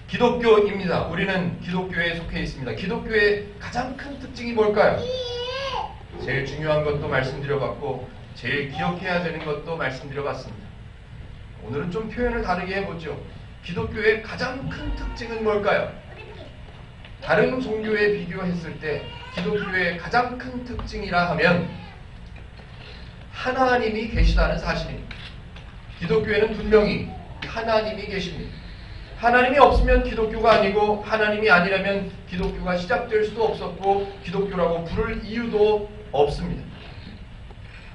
기독교입니다. 우리는 기독교에 속해 있습니다. 기독교의 가장 큰 특징이 뭘까요? 제일 중요한 것도 말씀드려봤고 제일 기억해야 되는 것도 말씀드려봤습니다. 오늘은 좀 표현을 다르게 해보죠. 기독교의 가장 큰 특징은 뭘까요? 다른 종교에 비교했을 때 기독교의 가장 큰 특징이라 하면 하나님이 계시다는 사실입니다. 기독교에는 분명히 하나님이 계십니다. 하나님이 없으면 기독교가 아니고 하나님이 아니라면 기독교가 시작될 수도 없었고 기독교라고 부를 이유도 없습니다.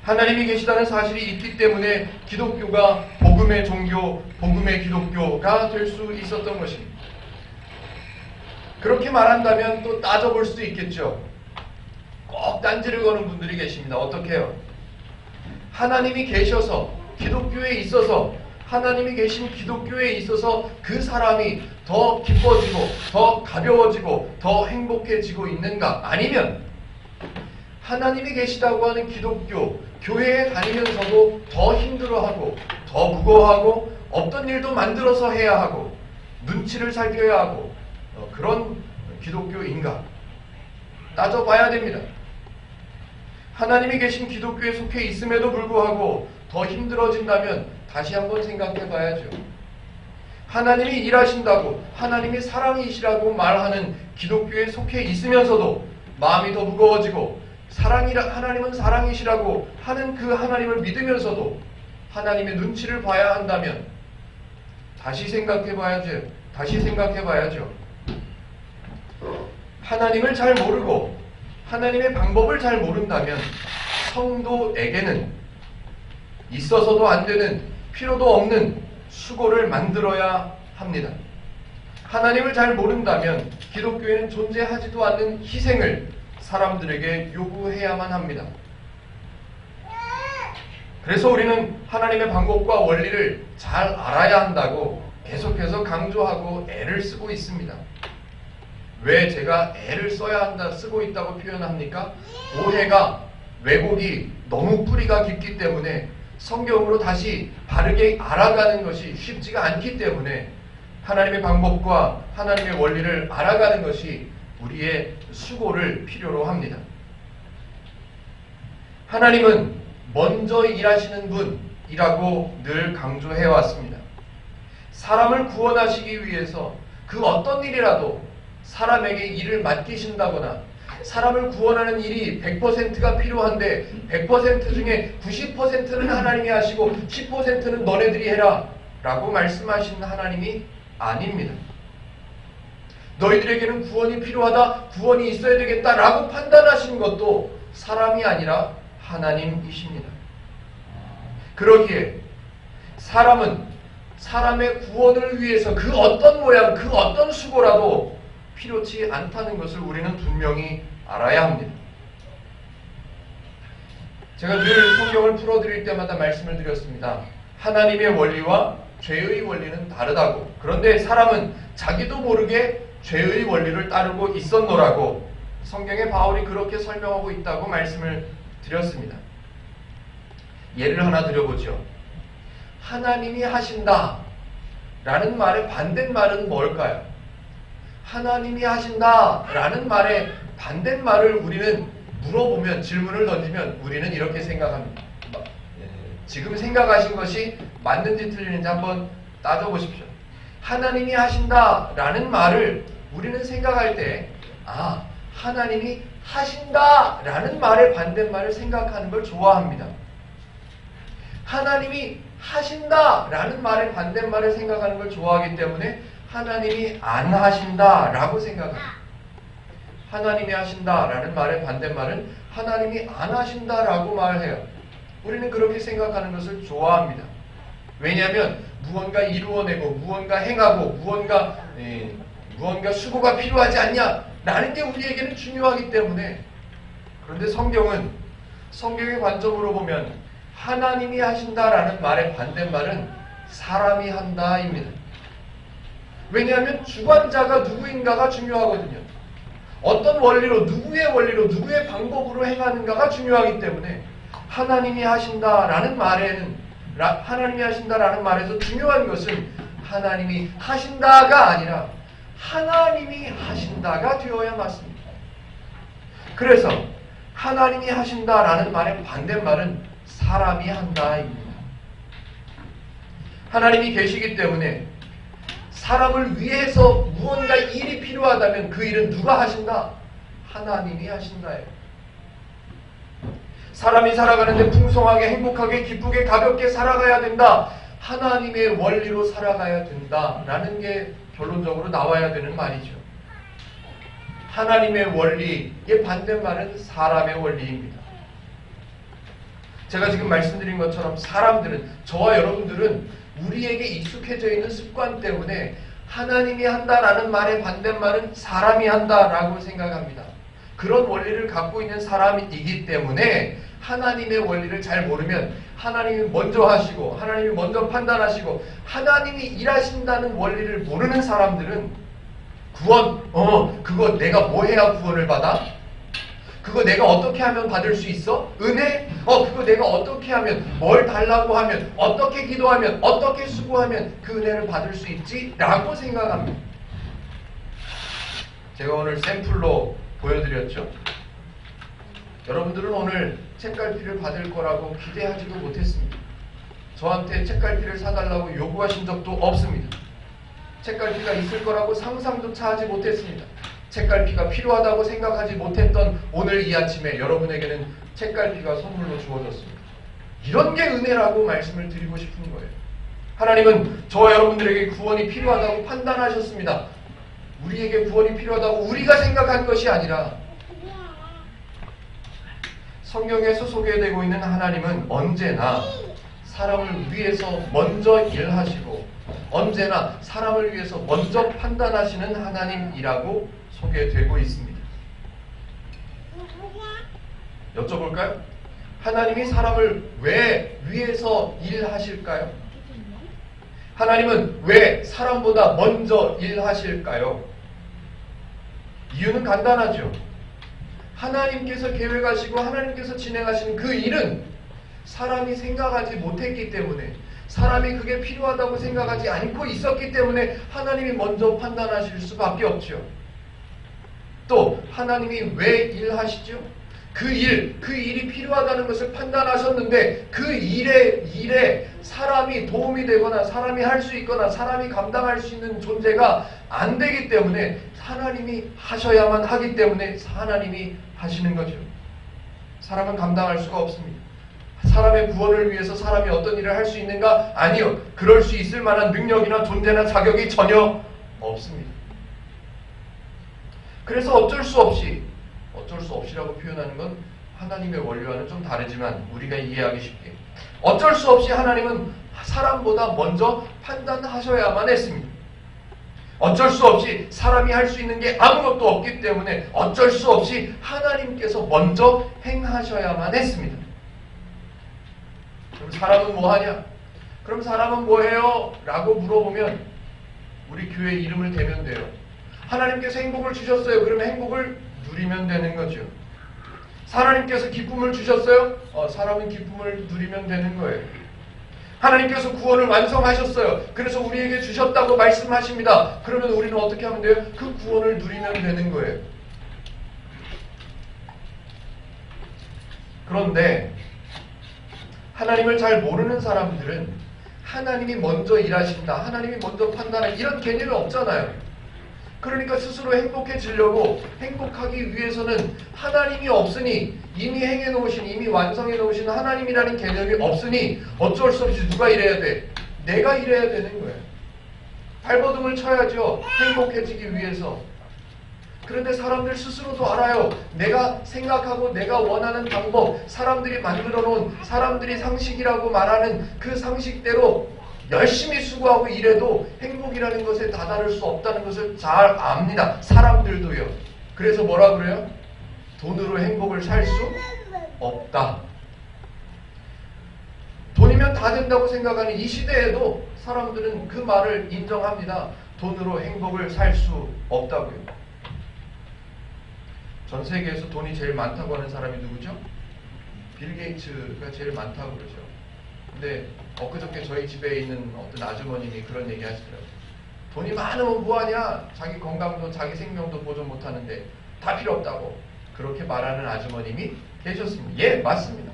하나님이 계시다는 사실이 있기 때문에 기독교가 복음의 종교, 복음의 기독교가 될 수 있었던 것입니다. 그렇게 말한다면 또 따져볼 수도 있겠죠. 꼭 딴지를 거는 분들이 계십니다. 어떻게 해요? 하나님이 계셔서 기독교에 있어서 하나님이 계신 기독교에 있어서 그 사람이 더 기뻐지고 더 가벼워지고 더 행복해지고 있는가? 아니면 하나님이 계시다고 하는 기독교, 교회에 다니면서도 더 힘들어하고 더 무거워하고 없던 일도 만들어서 해야 하고 눈치를 살펴야 하고 그런 기독교인가? 따져봐야 됩니다. 하나님이 계신 기독교에 속해 있음에도 불구하고 더 힘들어진다면 다시 한번 생각해 봐야죠. 하나님이 일하신다고 하나님이 사랑이시라고 말하는 기독교에 속해 있으면서도 마음이 더 무거워지고 하나님은 사랑이시라고 하는 그 하나님을 믿으면서도 하나님의 눈치를 봐야 한다면 다시 생각해 봐야죠. 하나님을 잘 모르고 하나님의 방법을 잘 모른다면 성도에게는 있어서도 안 되는 필요도 없는 수고를 만들어야 합니다. 하나님을 잘 모른다면 기독교에는 존재하지도 않는 희생을 사람들에게 요구해야만 합니다. 그래서 우리는 하나님의 방법과 원리를 잘 알아야 한다고 계속해서 강조하고 애를 쓰고 있습니다. 왜 제가 애를 써야 한다, 쓰고 있다고 표현합니까? 오해가, 왜곡이 너무 뿌리가 깊기 때문에 성경으로 다시 바르게 알아가는 것이 쉽지가 않기 때문에 하나님의 방법과 하나님의 원리를 알아가는 것이 우리의 수고를 필요로 합니다. 하나님은 먼저 일하시는 분이라고 늘 강조해 왔습니다. 사람을 구원하시기 위해서 그 어떤 일이라도 사람에게 일을 맡기신다거나 사람을 구원하는 일이 100%가 필요한데 100% 중에 90%는 하나님이 하시고 10%는 너네들이 해라 라고 말씀하시는 하나님이 아닙니다. 너희들에게는 구원이 필요하다, 구원이 있어야 되겠다 라고 판단하시는 것도 사람이 아니라 하나님이십니다. 그러기에 사람은 사람의 구원을 위해서 그 어떤 모양, 그 어떤 수고라도 필요치 않다는 것을 우리는 분명히 알아야 합니다. 제가 늘 성경을 풀어드릴 때마다 말씀을 드렸습니다. 하나님의 원리와 죄의 원리는 다르다고. 그런데 사람은 자기도 모르게 죄의 원리를 따르고 있었노라고 성경에 바울이 그렇게 설명하고 있다고 말씀을 드렸습니다. 예를 하나 드려보죠. 하나님이 하신다 라는 말의 반대말은 뭘까요? 하나님이 하신다 라는 말의 반대말을 우리는 물어보면, 질문을 던지면 우리는 이렇게 생각합니다. 지금 생각하신 것이 맞는지 틀리는지 한번 따져보십시오. 하나님이 하신다 라는 말을 우리는 생각할 때 하나님이 하신다 라는 말의 반대말을 생각하는 걸 좋아합니다. 하나님이 하신다 라는 말의 반대말을 생각하는 걸 좋아하기 때문에 하나님이 안 하신다 라고 생각합니다. 하나님이 하신다 라는 말의 반대말은 하나님이 안 하신다 라고 말해요. 우리는 그렇게 생각하는 것을 좋아합니다. 왜냐하면 무언가 이루어내고 무언가 행하고 무언가 수고가 필요하지 않냐 라는 게 우리에게는 중요하기 때문에. 그런데 성경의 관점으로 보면 하나님이 하신다라는 말의 반대말은 사람이 한다입니다. 왜냐하면 주관자가 누구인가가 중요하거든요. 어떤 원리로, 누구의 원리로, 누구의 방법으로 행하는가가 중요하기 때문에 하나님이 하신다라는 말에서 중요한 것은 하나님이 하신다가 아니라 하나님이 하신다가 되어야 맞습니다. 그래서 하나님이 하신다라는 말의 반대말은 사람이 한다입니다. 하나님이 계시기 때문에 사람을 위해서 무언가 일이 필요하다면 그 일은 누가 하신다? 하나님이 하신다예요. 사람이 살아가는데 풍성하게, 행복하게, 기쁘게, 가볍게 살아가야 된다. 하나님의 원리로 살아가야 된다라는 게 결론적으로 나와야 되는 말이죠. 하나님의 원리의 반대말은 사람의 원리입니다. 제가 지금 말씀드린 것처럼 사람들은, 저와 여러분들은 우리에게 익숙해져 있는 습관 때문에 하나님이 한다라는 말의 반대말은 사람이 한다라고 생각합니다. 그런 원리를 갖고 있는 사람이기 때문에 하나님의 원리를 잘 모르면 하나님이 먼저 하시고 하나님이 먼저 판단하시고 하나님이 일하신다는 원리를 모르는 사람들은 구원, 그거 내가 뭐 해야 구원을 받아? 그거 내가 어떻게 하면 받을 수 있어? 은혜? 그거 내가 어떻게 하면, 뭘 달라고 하면, 어떻게 기도하면, 어떻게 수고하면 그 은혜를 받을 수 있지? 라고 생각합니다. 제가 오늘 샘플로 보여드렸죠. 여러분들은 오늘 책갈피를 받을 거라고 기대하지도 못했습니다. 저한테 책갈피를 사달라고 요구하신 적도 없습니다. 책갈피가 있을 거라고 상상조차 하지 못했습니다. 책갈피가 필요하다고 생각하지 못했던 오늘 이 아침에 여러분에게는 책갈피가 선물로 주어졌습니다. 이런 게 은혜라고 말씀을 드리고 싶은 거예요. 하나님은 저와 여러분들에게 구원이 필요하다고 판단하셨습니다. 우리에게 구원이 필요하다고 우리가 생각한 것이 아니라 성경에서 소개되고 있는 하나님은 언제나 사람을 위해서 먼저 일하시고 언제나 사람을 위해서 먼저 판단하시는 하나님이라고 소개되고 있습니다. 여쭤볼까요? 하나님이 사람을 왜 위해서 일하실까요? 하나님은 왜 사람보다 먼저 일하실까요? 이유는 간단하죠. 하나님께서 계획하시고 하나님께서 진행하시는 그 일은 사람이 생각하지 못했기 때문에, 사람이 그게 필요하다고 생각하지 않고 있었기 때문에 하나님이 먼저 판단하실 수밖에 없죠. 또 하나님이 왜 일하시죠? 그 일이 필요하다는 것을 판단하셨는데 그 일에 사람이 도움이 되거나 사람이 할 수 있거나 사람이 감당할 수 있는 존재가 안 되기 때문에 하나님이 하셔야만 하기 때문에 하나님이 하시는 거죠. 사람은 감당할 수가 없습니다. 사람의 구원을 위해서 사람이 어떤 일을 할 수 있는가? 아니요. 그럴 수 있을 만한 능력이나 존재나 자격이 전혀 없습니다. 그래서 어쩔 수 없이라고 표현하는 건 하나님의 원리와는 좀 다르지만 우리가 이해하기 쉽게 어쩔 수 없이 하나님은 사람보다 먼저 판단하셔야만 했습니다. 어쩔 수 없이 사람이 할 수 있는 게 아무것도 없기 때문에 어쩔 수 없이 하나님께서 먼저 행하셔야만 했습니다. 그럼 사람은 뭐 하냐? 그럼 사람은 뭐 해요? 라고 물어보면 우리 교회 이름을 대면 돼요. 하나님께서 행복을 주셨어요. 그러면 행복을 누리면 되는 거죠. 하나님께서 기쁨을 주셨어요. 사람은 기쁨을 누리면 되는 거예요. 하나님께서 구원을 완성하셨어요. 그래서 우리에게 주셨다고 말씀하십니다. 그러면 우리는 어떻게 하면 돼요? 그 구원을 누리면 되는 거예요. 그런데 하나님을 잘 모르는 사람들은 하나님이 먼저 일하신다, 하나님이 먼저 판단한다 이런 개념이 없잖아요. 그러니까 스스로 행복해지려고 행복하기 위해서는 하나님이 없으니 이미 행해놓으신, 이미 완성해놓으신 하나님이라는 개념이 없으니 어쩔 수 없이 누가 일해야 돼? 내가 일해야 되는 거예요. 발버둥을 쳐야죠. 행복해지기 위해서. 그런데 사람들 스스로도 알아요. 내가 생각하고 내가 원하는 방법, 사람들이 만들어 놓은 사람들이 상식이라고 말하는 그 상식대로 열심히 수고하고 일해도 행복이라는 것에 다다를 수 없다는 것을 잘 압니다. 사람들도요. 그래서 뭐라 그래요? 돈으로 행복을 살 수 없다. 돈이면 다 된다고 생각하는 이 시대에도 사람들은 그 말을 인정합니다. 돈으로 행복을 살 수 없다고요. 전 세계에서 돈이 제일 많다고 하는 사람이 누구죠? 빌 게이츠가 제일 많다고 그러죠. 근데 엊그저께 저희 집에 있는 어떤 아주머님이 그런 얘기 하시더라고요. 돈이 많으면 뭐하냐? 자기 건강도 자기 생명도 보존 못하는데 다 필요 없다고 그렇게 말하는 아주머님이 계셨습니다. 예, 맞습니다.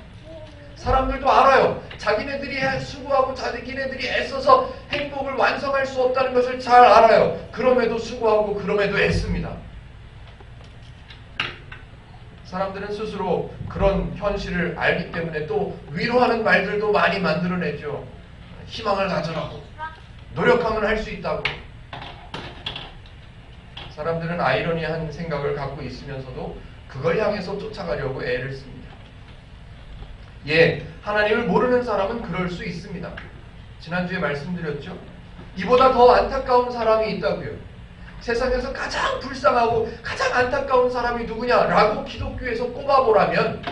사람들도 알아요. 자기네들이 수고하고 자기네들이 애써서 행복을 완성할 수 없다는 것을 잘 알아요. 그럼에도 수고하고 그럼에도 애씁니다. 사람들은 스스로 그런 현실을 알기 때문에 또 위로하는 말들도 많이 만들어내죠. 희망을 가져라고, 노력하면 할 수 있다고. 사람들은 아이러니한 생각을 갖고 있으면서도 그걸 향해서 쫓아가려고 애를 씁니다. 예, 하나님을 모르는 사람은 그럴 수 있습니다. 지난주에 말씀드렸죠. 이보다 더 안타까운 사람이 있다고요. 세상에서 가장 불쌍하고 가장 안타까운 사람이 누구냐라고 기독교에서 꼽아보라면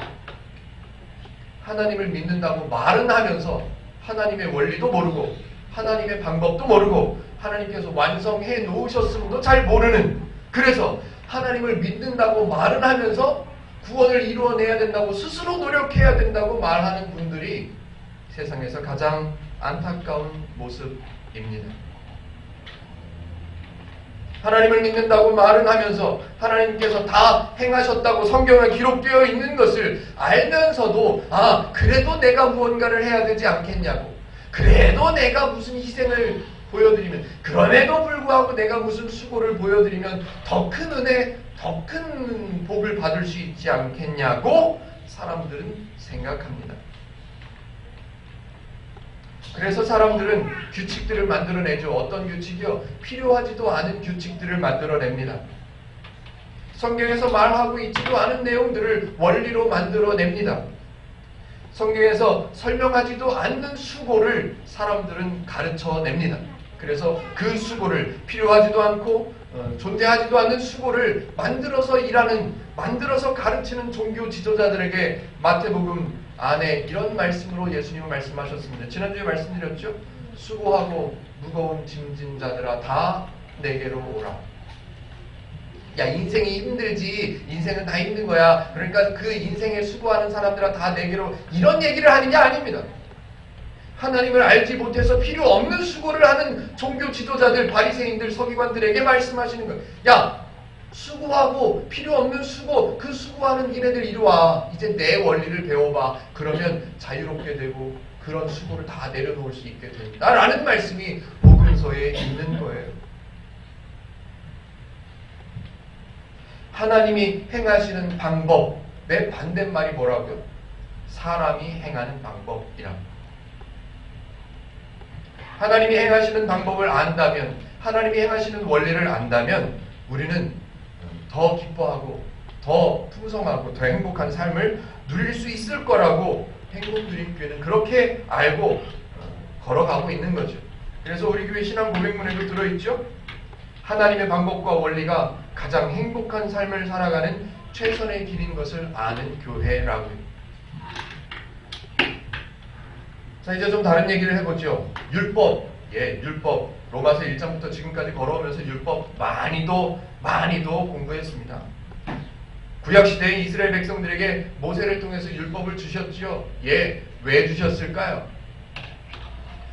하나님을 믿는다고 말은 하면서 하나님의 원리도 모르고 하나님의 방법도 모르고 하나님께서 완성해 놓으셨음도 잘 모르는, 그래서 하나님을 믿는다고 말은 하면서 구원을 이루어내야 된다고 스스로 노력해야 된다고 말하는 분들이 세상에서 가장 안타까운 모습입니다. 하나님을 믿는다고 말은 하면서 하나님께서 다 행하셨다고 성경에 기록되어 있는 것을 알면서도 그래도 내가 무언가를 해야 되지 않겠냐고, 그래도 내가 무슨 희생을 보여드리면, 그럼에도 불구하고 내가 무슨 수고를 보여드리면 더 큰 은혜, 더 큰 복을 받을 수 있지 않겠냐고 사람들은 생각합니다. 그래서 사람들은 규칙들을 만들어내죠. 어떤 규칙이요? 필요하지도 않은 규칙들을 만들어냅니다. 성경에서 말하고 있지도 않은 내용들을 원리로 만들어냅니다. 성경에서 설명하지도 않는 수고를 사람들은 가르쳐냅니다. 그래서 그 수고를, 필요하지도 않고 존재하지도 않는 수고를 만들어서 일하는, 만들어서 가르치는 종교 지도자들에게 마태복음 안에 이런 말씀으로 예수님은 말씀하셨습니다. 지난주에 말씀드렸죠? 수고하고 무거운 짐진 자들아 다 내게로 오라. 야, 인생이 힘들지, 인생은 다 힘든 거야, 그러니까 그 인생에 수고하는 사람들아 다 내게로, 이런 얘기를 하는 게 아닙니다. 하나님을 알지 못해서 필요 없는 수고를 하는 종교 지도자들, 바리새인들, 서기관들에게 말씀하시는 거예요. 야, 수고하고 필요 없는 수고, 그 수고하는 니네들 이리 와. 이제 내 원리를 배워봐. 그러면 자유롭게 되고 그런 수고를 다 내려놓을 수 있게 됩니다. 라는 말씀이 복음서에 있는 거예요. 하나님이 행하시는 방법의 반대말이 뭐라고요? 사람이 행하는 방법이라. 하나님이 행하시는 방법을 안다면, 하나님이 행하시는 원리를 안다면 우리는 더 기뻐하고 더 풍성하고 더 행복한 삶을 누릴 수 있을 거라고 행복누림교회는 그렇게 알고 걸어가고 있는 거죠. 그래서 우리 교회 신앙 고백문에도 들어있죠. 하나님의 방법과 원리가 가장 행복한 삶을 살아가는 최선의 길인 것을 아는 교회라고요. 자, 이제 좀 다른 얘기를 해보죠. 율법. 예, 율법. 로마서 1장부터 지금까지 걸어오면서 율법 많이도 공부했습니다. 구약시대의 이스라엘 백성들에게 모세를 통해서 율법을 주셨죠. 예, 왜 주셨을까요?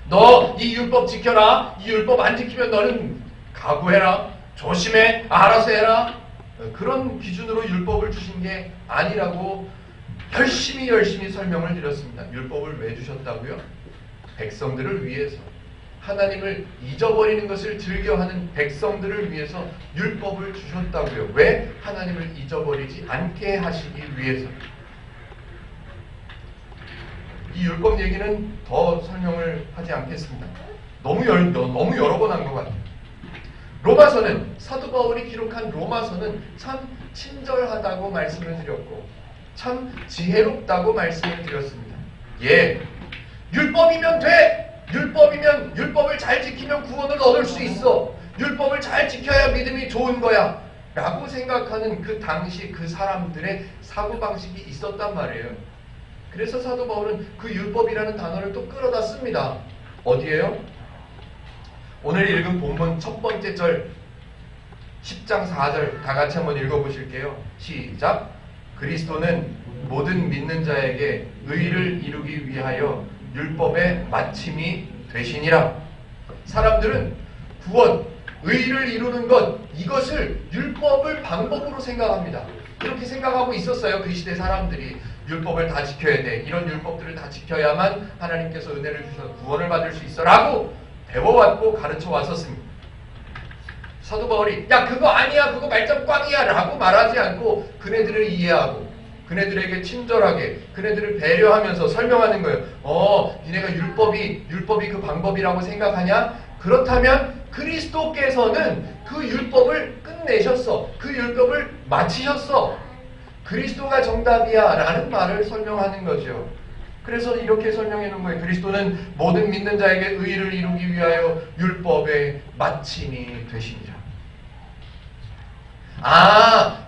너 이 율법 지켜라. 이 율법 안 지키면 너는 각오해라. 조심해. 알아서 해라. 그런 기준으로 율법을 주신 게 아니라고 열심히 설명을 드렸습니다. 율법을 왜 주셨다고요? 백성들을 위해서, 하나님을 잊어버리는 것을 즐겨하는 백성들을 위해서 율법을 주셨다고요. 왜? 하나님을 잊어버리지 않게 하시기 위해서. 이 율법 얘기는 더 설명을 하지 않겠습니다. 너무 여러 번 한 것 같아요. 로마서는, 사도 바울이 기록한 로마서는 참 친절하다고 말씀을 드렸고 참 지혜롭다고 말씀을 드렸습니다. 예, 율법이면 돼! 율법을 잘 지키면 구원을 얻을 수 있어. 율법을 잘 지켜야 믿음이 좋은 거야 라고 생각하는 그 당시 그 사람들의 사고방식이 있었단 말이에요. 그래서 사도 바울은 그 율법이라는 단어를 또 끌어다 씁니다. 어디에요? 오늘 읽은 본문 첫 번째 절 10장 4절 다 같이 한번 읽어보실게요. 시작. 그리스도는 모든 믿는 자에게 의를 이루기 위하여 율법의 마침이 되시니라. 사람들은 구원, 의를 이루는 것, 이것을 율법을 방법으로 생각합니다. 이렇게 생각하고 있었어요. 그 시대 사람들이. 율법을 다 지켜야 돼. 이런 율법들을 다 지켜야만 하나님께서 은혜를 주셔서 구원을 받을 수 있어 라고 배워왔고 가르쳐 왔었습니다. 사도 바울이 야 그거 아니야, 그거 말짱 꽝이야 라고 말하지 않고 그네들을 이해하고 그네들에게 친절하게 그네들을 배려하면서 설명하는 거예요. 니네가 율법이 그 방법이라고 생각하냐? 그렇다면 그리스도께서는 그 율법을 끝내셨어. 그 율법을 마치셨어. 그리스도가 정답이야 라는 말을 설명하는 거죠. 그래서 이렇게 설명해 놓은 거예요. 그리스도는 모든 믿는 자에게 의를 이루기 위하여 율법의 마침이 되시니라.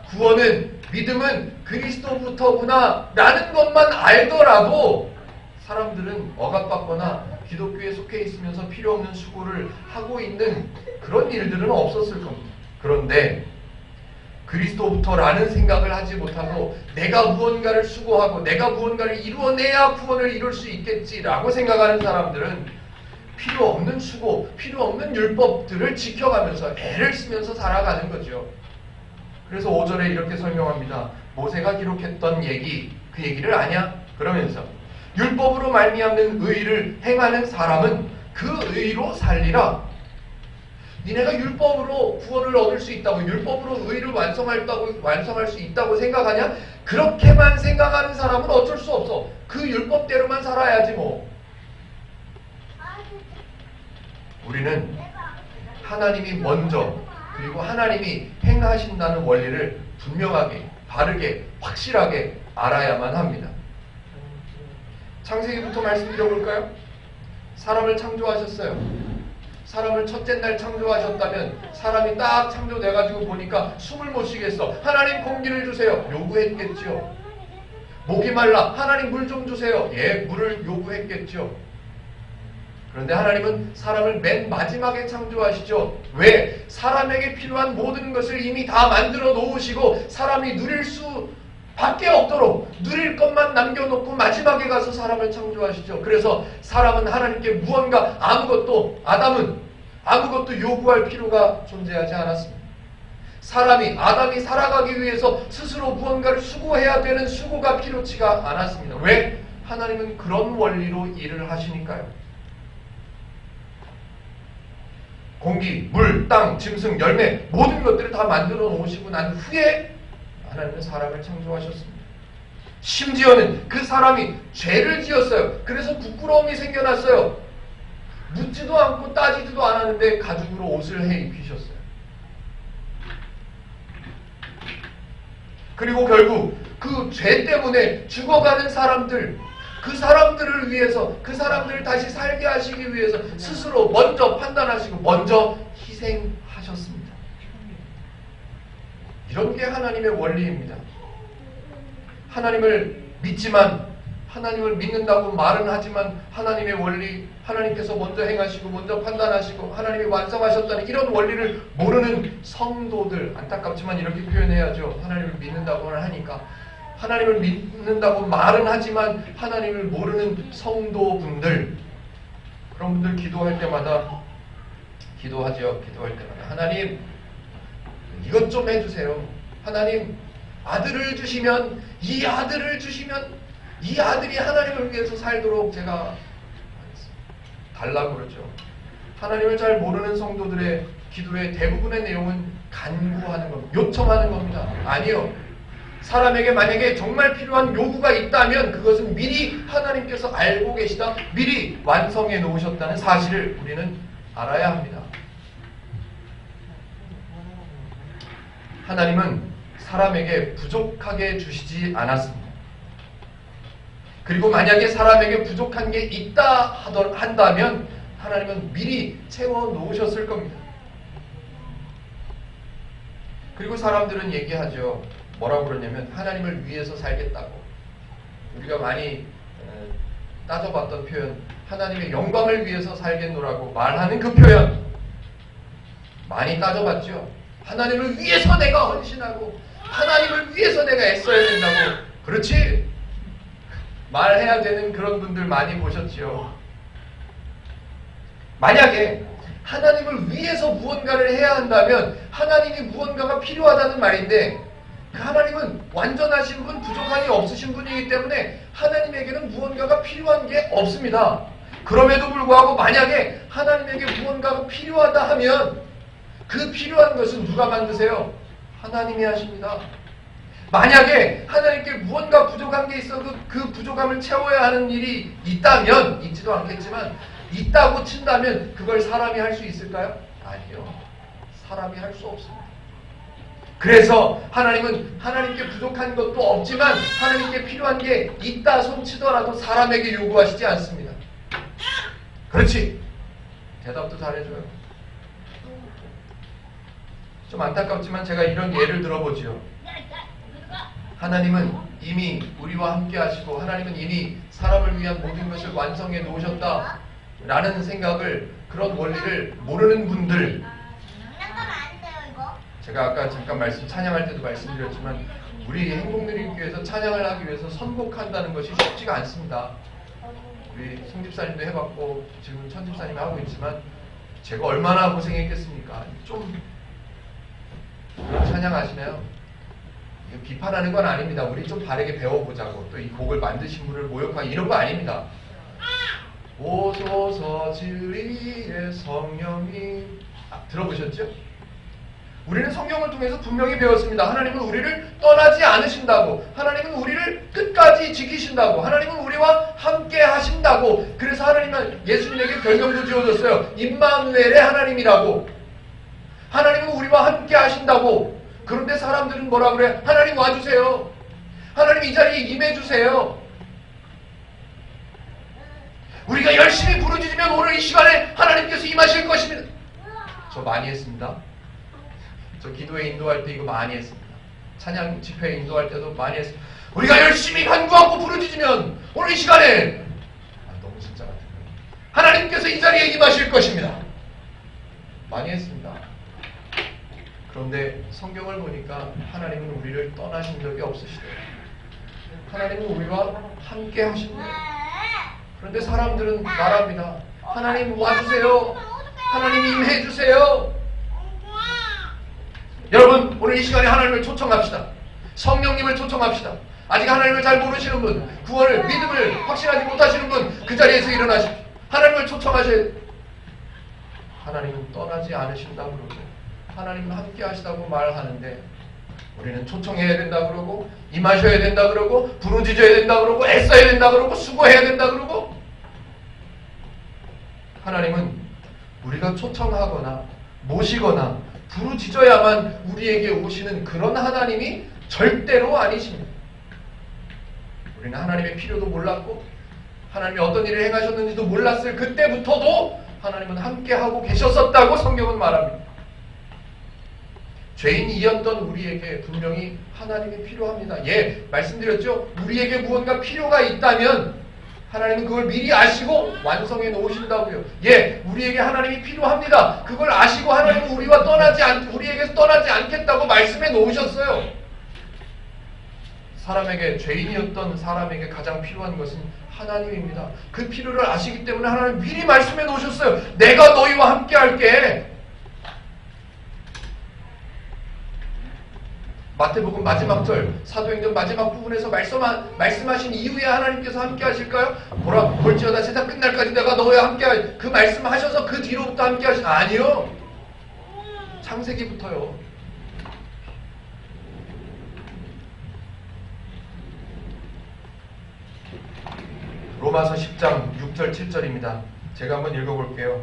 구원은, 믿음은 그리스도부터구나 라는 것만 알더라도 사람들은 억압받거나 기독교에 속해 있으면서 필요 없는 수고를 하고 있는 그런 일들은 없었을 겁니다. 그런데 그리스도부터라는 생각을 하지 못하고 내가 무언가를 수고하고 내가 무언가를 이루어내야 구원을 이룰 수 있겠지라고 생각하는 사람들은 필요 없는 수고, 필요 없는 율법들을 지켜가면서 애를 쓰면서 살아가는 거죠. 그래서 5절에 이렇게 설명합니다. 모세가 기록했던 얘기, 그 얘기를 아냐? 그러면서 율법으로 말미암는 의를 행하는 사람은 그 의로 살리라. 니네가 율법으로 구원을 얻을 수 있다고, 율법으로 의를 완성할 수 있다고 생각하냐? 그렇게만 생각하는 사람은 어쩔 수 없어. 그 율법대로만 살아야지 뭐. 우리는 하나님이 먼저, 그리고 하나님이 행하신다는 원리를 분명하게, 바르게, 확실하게 알아야만 합니다. 창세기부터 말씀드려볼까요? 사람을 창조하셨어요. 사람을 첫째 날 창조하셨다면 사람이 딱 창조돼가지고 보니까 숨을 못 쉬겠어. 하나님 공기를 주세요. 요구했겠죠. 목이 말라. 하나님 물 좀 주세요. 예, 물을 요구했겠죠. 그런데 하나님은 사람을 맨 마지막에 창조하시죠. 왜? 사람에게 필요한 모든 것을 이미 다 만들어 놓으시고 사람이 누릴 수 밖에 없도록 누릴 것만 남겨놓고 마지막에 가서 사람을 창조하시죠. 그래서 사람은 하나님께 무언가 아담은 아무것도 요구할 필요가 존재하지 않았습니다. 아담이 살아가기 위해서 스스로 무언가를 수고해야 되는 수고가 필요치가 않았습니다. 왜? 하나님은 그런 원리로 일을 하시니까요. 공기, 물, 땅, 짐승, 열매 모든 것들을 다 만들어 놓으시고 난 후에 하나님은 사람을 창조하셨습니다. 심지어는 그 사람이 죄를 지었어요. 그래서 부끄러움이 생겨났어요. 묻지도 않고 따지지도 않았는데 가죽으로 옷을 해 입히셨어요. 그리고 결국 그 죄 때문에 죽어가는 사람들, 그 사람들을 위해서, 그 사람들을 다시 살게 하시기 위해서 스스로 먼저 판단하시고 먼저 희생하셨습니다. 이런 게 하나님의 원리입니다. 하나님을 믿지만, 하나님을 믿는다고 말은 하지만 하나님의 원리, 하나님께서 먼저 행하시고 먼저 판단하시고 하나님이 완성하셨다는 이런 원리를 모르는 성도들, 안타깝지만 이렇게 표현해야죠. 하나님을 믿는다고 하니까. 하나님을 믿는다고 말은 하지만 하나님을 모르는 성도분들, 그런 분들 기도할 때마다 기도할 때마다 하나님 이것 좀 해주세요. 하나님 아들을 주시면 이 아들이 하나님을 위해서 살도록 제가 달라고 그러죠. 하나님을 잘 모르는 성도들의 기도의 대부분의 내용은 간구하는 겁니다. 요청하는 겁니다. 아니요. 사람에게 만약에 정말 필요한 요구가 있다면 그것은 미리 하나님께서 알고 계시다, 미리 완성해 놓으셨다는 사실을 우리는 알아야 합니다. 하나님은 사람에게 부족하게 주시지 않았습니다. 그리고 만약에 사람에게 부족한 게 있다 한다면 하나님은 미리 채워 놓으셨을 겁니다. 그리고 사람들은 얘기하죠. 뭐라고 그러냐면 하나님을 위해서 살겠다고. 우리가 많이 따져봤던 표현, 하나님의 영광을 위해서 살겠노라고 말하는 그 표현 많이 따져봤죠. 하나님을 위해서 내가 헌신하고 하나님을 위해서 내가 애써야 된다고. 그렇지? 말해야 되는 그런 분들 많이 보셨지요. 만약에 하나님을 위해서 무언가를 해야 한다면 하나님이 무언가가 필요하다는 말인데, 그 하나님은 완전하신 분, 부족함이 없으신 분이기 때문에 하나님에게는 무언가가 필요한 게 없습니다. 그럼에도 불구하고 만약에 하나님에게 무언가가 필요하다 하면 그 필요한 것은 누가 만드세요? 하나님이 하십니다. 만약에 하나님께 무언가 부족한 게 있어 그 부족함을 채워야 하는 일이 있다면, 있지도 않겠지만 있다고 친다면 그걸 사람이 할 수 있을까요? 아니요. 사람이 할 수 없습니다. 그래서 하나님은 하나님께 부족한 것도 없지만 하나님께 필요한 게 있다 손치더라도 사람에게 요구하시지 않습니다. 그렇지. 대답도 잘해줘요. 좀 안타깝지만 제가 이런 예를 들어보지요. 하나님은 이미 우리와 함께 하시고 하나님은 이미 사람을 위한 모든 것을 완성해 놓으셨다 라는 생각을, 그런 원리를 모르는 분들, 제가 아까 잠깐 찬양할 때도 말씀드렸지만 우리 행복누리교회에서 찬양을 하기 위해서 선곡한다는 것이 쉽지가 않습니다. 우리 송집사님도 해봤고 지금 천집사님이 하고 있지만 제가 얼마나 고생했겠습니까? 좀 찬양하시나요? 비판하는 건 아닙니다. 우리 좀 바르게 배워보자고, 또 이 곡을 만드신 분을 모욕하기 이런 거 아닙니다. 오소서 진리의 성령이, 들어보셨죠? 우리는 성경을 통해서 분명히 배웠습니다. 하나님은 우리를 떠나지 않으신다고, 하나님은 우리를 끝까지 지키신다고, 하나님은 우리와 함께 하신다고. 그래서 하나님은 예수님에게 별명도 지어줬어요. 임마누엘의 하나님이라고. 하나님은 우리와 함께 하신다고. 그런데 사람들은 뭐라 그래? 하나님 와주세요. 하나님 이 자리에 임해주세요. 우리가 열심히 부르짖으면 오늘 이 시간에 하나님께서 임하실 것입니다. 저 많이 했습니다. 저 기도에 인도할 때 이거 많이 했습니다. 찬양 집회에 인도할 때도 많이 했습니다. 우리가 열심히 간구하고 부르짖으면 오늘 이 시간에, 너무 진짜 같은 거예요. 하나님께서 이 자리에 임하실 것입니다. 많이 했습니다. 그런데 성경을 보니까 하나님은 우리를 떠나신 적이 없으시대요. 하나님은 우리와 함께 하신대요. 그런데 사람들은 말합니다. 하나님 와주세요. 하나님 임해주세요. 여러분, 오늘 이 시간에 하나님을 초청합시다. 성령님을 초청합시다. 아직 하나님을 잘 모르시는 분, 구원을, 믿음을 확신하지 못하시는 분, 그 자리에서 일어나십시오. 하나님을 초청하셔야 돼요. 하나님은 떠나지 않으신다고 그러고 하나님은 함께 하시다고 말하는데, 우리는 초청해야 된다 그러고 임하셔야 된다 그러고 부르짖어야 된다 그러고 애써야 된다 그러고 수고해야 된다 그러고, 하나님은 우리가 초청하거나 모시거나 부르짖어야만 우리에게 오시는 그런 하나님이 절대로 아니십니다. 우리는 하나님의 필요도 몰랐고 하나님이 어떤 일을 행하셨는지도 몰랐을 그때부터도 하나님은 함께하고 계셨었다고 성경은 말합니다. 죄인이었던 우리에게 분명히 하나님이 필요합니다. 예, 말씀드렸죠? 우리에게 무언가 필요가 있다면 하나님은 그걸 미리 아시고 완성해 놓으신다고요. 예, 우리에게 하나님이 필요합니다. 그걸 아시고 하나님은 우리에게서 떠나지 않겠다고 말씀해 놓으셨어요. 사람에게, 죄인이었던 사람에게 가장 필요한 것은 하나님입니다. 그 필요를 아시기 때문에 하나님 미리 말씀해 놓으셨어요. 내가 너희와 함께 할게. 마태복음 마지막 절, 사도행전 마지막 부분에서 말씀하신 이후에 하나님께서 함께 하실까요? 볼지어다 세상 끝날까지 내가 너희와 함께 할, 그 말씀하셔서 그 뒤로부터 함께 하신, 아니요. 창세기부터요. 로마서 10장 6절 7절입니다. 제가 한번 읽어볼게요.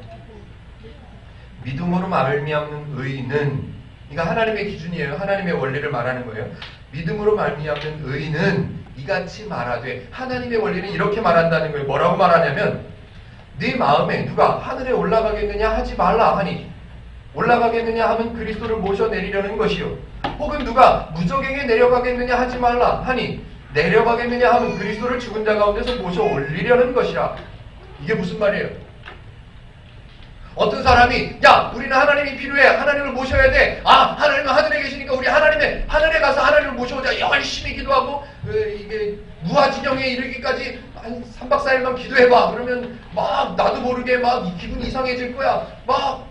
믿음으로 말미암는 의인은, 이거 하나님의 기준이에요. 하나님의 원리를 말하는 거예요. 믿음으로 말미암는 의인은 이같이 말하되, 하나님의 원리는 이렇게 말한다는 거예요. 뭐라고 말하냐면, 네 마음에 누가 하늘에 올라가겠느냐 하지 말라 하니, 올라가겠느냐 하면 그리스도를 모셔내리려는 것이요, 혹은 누가 무저갱에 내려가겠느냐 하지 말라 하니, 내려가겠느냐 하면 그리스도를 죽은 자 가운데서 모셔 올리려는 것이라. 이게 무슨 말이에요? 어떤 사람이, 야, 우리는 하나님이 필요해, 하나님을 모셔야 돼, 하나님은 하늘에 계시니까 우리 하늘에 가서 하나님을 모셔오자, 열심히 기도하고 이게 무아지경에 이르기까지 한 3박 4일만 기도해봐. 그러면 막 나도 모르게 막 기분이 이상해질 거야. 막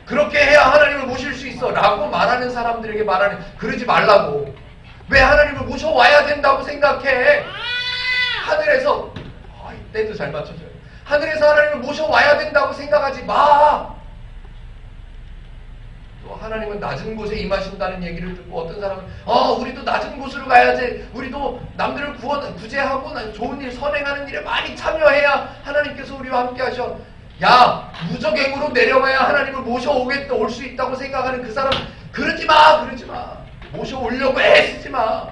그렇게 해야 하나님을 모실 수 있어 라고 말하는 사람들에게 말하는, 그러지 말라고. 왜 하나님을 모셔와야 된다고 생각해? 하늘에서, 이때도 잘 맞춰줘요. 하늘에서 하나님을 모셔와야 된다고 생각하지 마. 또 하나님은 낮은 곳에 임하신다는 얘기를 듣고 어떤 사람은 우리도 낮은 곳으로 가야지, 우리도 남들을 구제하고 좋은 일, 선행하는 일에 많이 참여해야 하나님께서 우리와 함께 하셔. 야, 무적행으로 내려가야 하나님을 올 수 있다고 생각하는 그 사람, 그러지 마. 모셔오려고 애쓰지 마.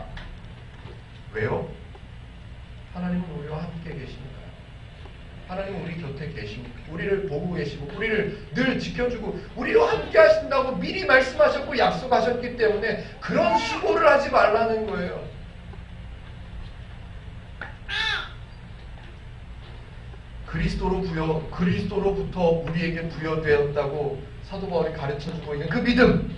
왜요? 하나님은 우리와 함께 계시니까요. 하나님은 우리 곁에 계시니까, 우리를 보고 계시고 우리를 늘 지켜주고 우리와 함께 하신다고 미리 말씀하셨고 약속하셨기 때문에 그런 수고를 하지 말라는 거예요. 그리스도로부터 우리에게 부여되었다고 사도 바울이 가르쳐주고 있는 그 믿음,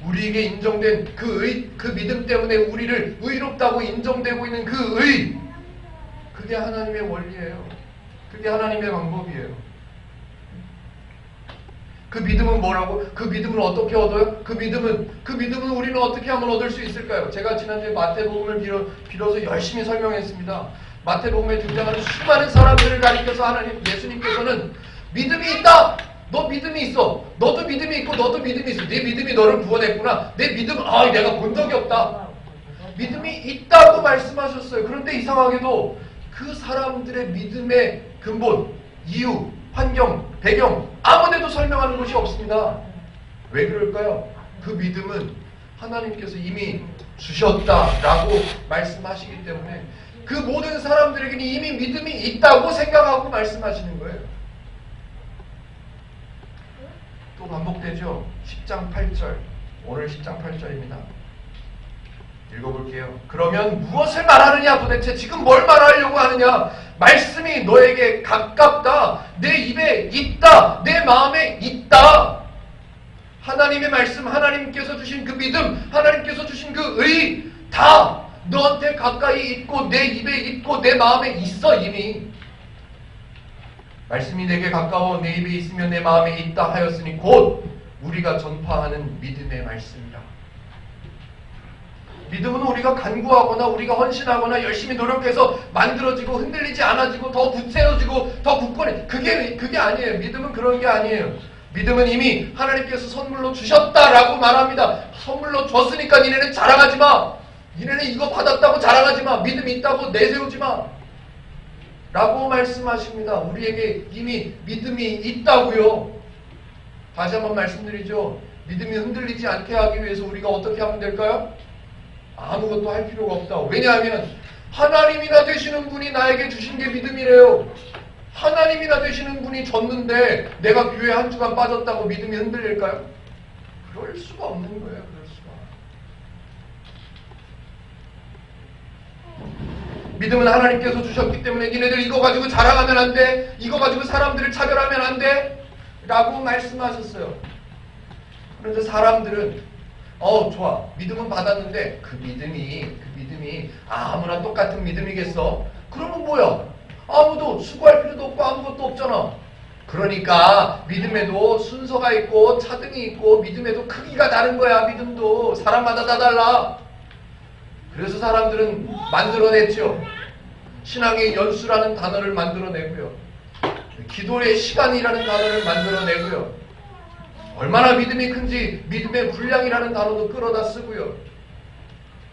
우리에게 인정된 그 믿음 때문에 우리를 의롭다고 인정되고 있는 그 의, 그게 하나님의 원리예요. 그게 하나님의 방법이에요. 그 믿음은 뭐라고? 그 믿음을 어떻게 얻어요? 그 믿음은 우리는 어떻게 하면 얻을 수 있을까요? 제가 지난주에 마태복음을 빌어서 열심히 설명했습니다. 마태복음에 등장하는 수많은 사람들을 가리켜서 예수님께서는 믿음이 있다! 너 믿음이 있어. 너도 믿음이 있고 너도 믿음이 있어. 네 믿음이 너를 구원했구나. 내 믿음, 내가 본 적이 없다. 믿음이 있다고 말씀하셨어요. 그런데 이상하게도 그 사람들의 믿음의 근본, 이유, 환경, 배경 아무데도 설명하는 것이 없습니다. 왜 그럴까요? 그 믿음은 하나님께서 이미 주셨다라고 말씀하시기 때문에 그 모든 사람들에게는 이미 믿음이 있다고 생각하고 말씀하시는 거예요. 또 반복되죠. 10장 8절. 오늘 10장 8절입니다. 읽어볼게요. 그러면 무엇을 말하느냐? 도대체 지금 뭘 말하려고 하느냐? 말씀이 너에게 가깝다. 내 입에 있다. 내 마음에 있다. 하나님의 말씀, 하나님께서 주신 그 믿음, 하나님께서 주신 그 의, 다 너한테 가까이 있고 내 입에 있고 내 마음에 있어. 이미 말씀이 내게 가까워 내 입에 있으며 내 마음에 있다 하였으니 곧 우리가 전파하는 믿음의 말씀이라. 믿음은 우리가 간구하거나 우리가 헌신하거나 열심히 노력해서 만들어지고 흔들리지 않아지고 더 굳세워지고 더 굳건해, 그게 아니에요. 믿음은 그런 게 아니에요. 믿음은 이미 하나님께서 선물로 주셨다라고 말합니다. 선물로 줬으니까 니네는 자랑하지 마. 니네는 이거 받았다고 자랑하지 마. 믿음이 있다고 내세우지 마. 라고 말씀하십니다. 우리에게 이미 믿음이 있다고요. 다시 한번 말씀드리죠. 믿음이 흔들리지 않게 하기 위해서 우리가 어떻게 하면 될까요? 아무것도 할 필요가 없다. 왜냐하면 하나님이나 되시는 분이 나에게 주신 게 믿음이래요. 하나님이나 되시는 분이 줬는데 내가 교회 한 주간 빠졌다고 믿음이 흔들릴까요? 그럴 수가 없는 거예요. 그럴 수가. 믿음은 하나님께서 주셨기 때문에 니네들 이거 가지고 자랑하면 안 돼. 이거 가지고 사람들을 차별하면 안 돼. 라고 말씀하셨어요. 그런데 사람들은 좋아. 믿음은 받았는데 그 믿음이 아무나 똑같은 믿음이겠어? 그러면 뭐야? 아무도 수고할 필요도 없고 아무것도 없잖아. 그러니까 믿음에도 순서가 있고 차등이 있고 믿음에도 크기가 다른 거야. 믿음도 사람마다 다 달라. 그래서 사람들은 만들어냈죠. 신앙의 연수라는 단어를 만들어내고요. 기도의 시간이라는 단어를 만들어내고요. 얼마나 믿음이 큰지 믿음의 분량이라는 단어도 끌어다 쓰고요.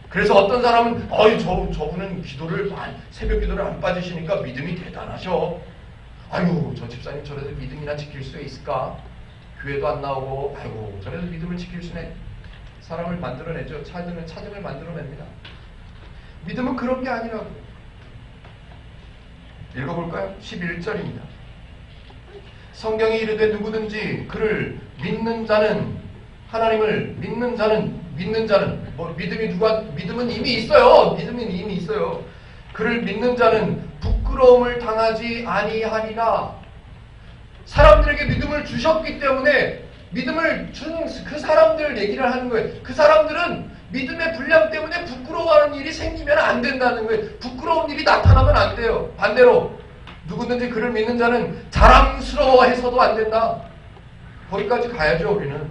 그래서 어떤 사람은 저분은 새벽 기도를 안 빠지시니까 믿음이 대단하셔. 아유, 저 집사님 저래도 믿음이나 지킬 수 있을까? 교회도 안 나오고 저래도 믿음을 지킬 수네. 사람을 만들어내죠. 차등을 만들어냅니다. 믿음은 그런 게 아니라고. 읽어볼까요? 11절입니다. 성경이 이르되 누구든지 그를 믿는 자는, 하나님을 믿는 자는 믿음은 이미 있어요. 믿음은 이미 있어요. 그를 믿는 자는 부끄러움을 당하지 아니하리라. 사람들에게 믿음을 주셨기 때문에 믿음을 준 그 사람들 얘기를 하는 거예요. 그 사람들은 믿음의 분량 때문에 부끄러워하는 일이 생기면 안 된다는 거예요. 부끄러운 일이 나타나면 안 돼요. 반대로 누구든지 그를 믿는 자는 자랑스러워해서도 안 된다. 거기까지 가야죠, 우리는.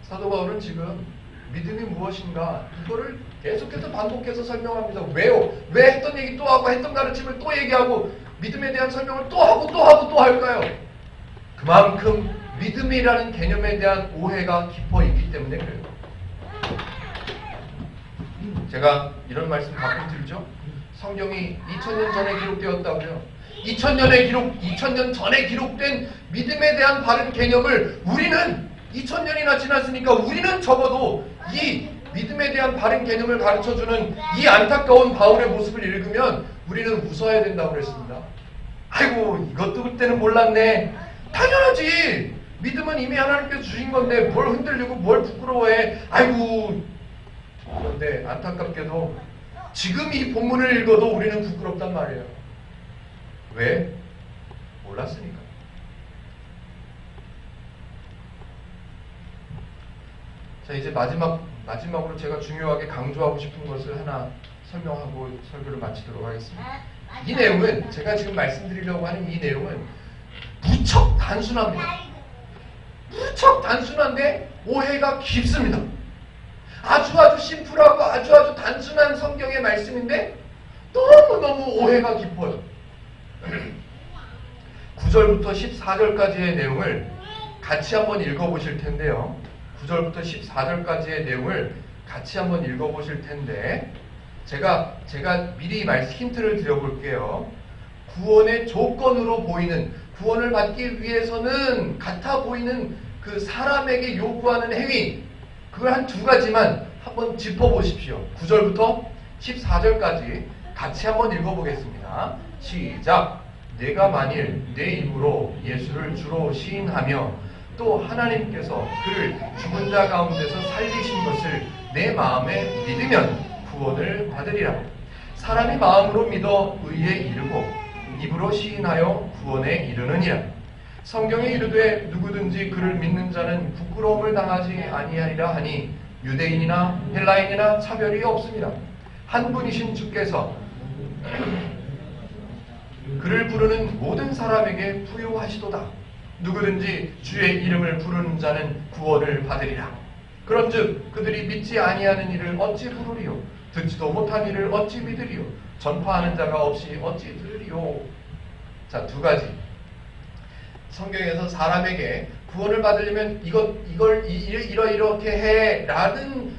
사도 바울은 지금 믿음이 무엇인가 이거를 계속해서 반복해서 설명합니다. 왜요? 왜 했던 얘기 또 하고 했던 가르침을 또 얘기하고 믿음에 대한 설명을 또 하고 또 하고 또 할까요? 그만큼 믿음이라는 개념에 대한 오해가 깊어 있기 때문에 그래요. 제가 이런 말씀 가끔 드리죠. 성경이 2000년 전에 기록되었다고요. 2000년 전에 기록된 믿음에 대한 바른 개념을 우리는 2000년이나 지났으니까 우리는 적어도 이 믿음에 대한 바른 개념을 가르쳐주는 이 안타까운 바울의 모습을 읽으면 우리는 웃어야 된다고 그랬습니다. 아이고 이것도 그때는 몰랐네. 당연하지. 믿음은 이미 하나님께서 주신 건데 뭘 흔들리고 뭘 부끄러워해. 아이고. 그런데 안타깝게도 지금 이 본문을 읽어도 우리는 부끄럽단 말이에요. 왜? 몰랐으니까. 자, 이제 마지막으로 제가 중요하게 강조하고 싶은 것을 하나 설명하고 설교를 마치도록 하겠습니다. 이 내용은 제가 지금 말씀드리려고 하는 이 내용은 무척 단순합니다. 무척 단순한데 오해가 깊습니다. 아주 심플하고 아주 단순한 성경의 말씀인데 너무너무 오해가 깊어요. 9절부터 14절까지의 내용을 같이 한번 읽어보실 텐데요. 9절부터 14절까지의 내용을 같이 한번 읽어보실 텐데 제가 미리 힌트를 드려볼게요. 구원의 조건으로 보이는, 구원을 받기 위해서는 같아 보이는 그 사람에게 요구하는 행위, 그걸 한 두 가지만 한번 짚어보십시오. 9절부터 14절까지 같이 한번 읽어보겠습니다. 시작! 내가 만일 내 입으로 예수를 주로 시인하며 또 하나님께서 그를 죽은 자 가운데서 살리신 것을 내 마음에 믿으면 구원을 받으리라. 사람이 마음으로 믿어 의에 이르고 입으로 시인하여 구원에 이르느니라. 성경에 이르되 누구든지 그를 믿는 자는 부끄러움을 당하지 아니하리라 하니 유대인이나 헬라인이나 차별이 없습니다. 한 분이신 주께서 그를 부르는 모든 사람에게 부요하시도다. 누구든지 주의 이름을 부르는 자는 구원을 받으리라. 그런즉 그들이 믿지 아니하는 이를 어찌 부르리요? 듣지도 못한 이를 어찌 믿으리요? 전파하는 자가 없이 어찌 들으리요? 자, 두 가지. 성경에서 사람에게 구원을 받으려면 이걸 이렇게 해 라는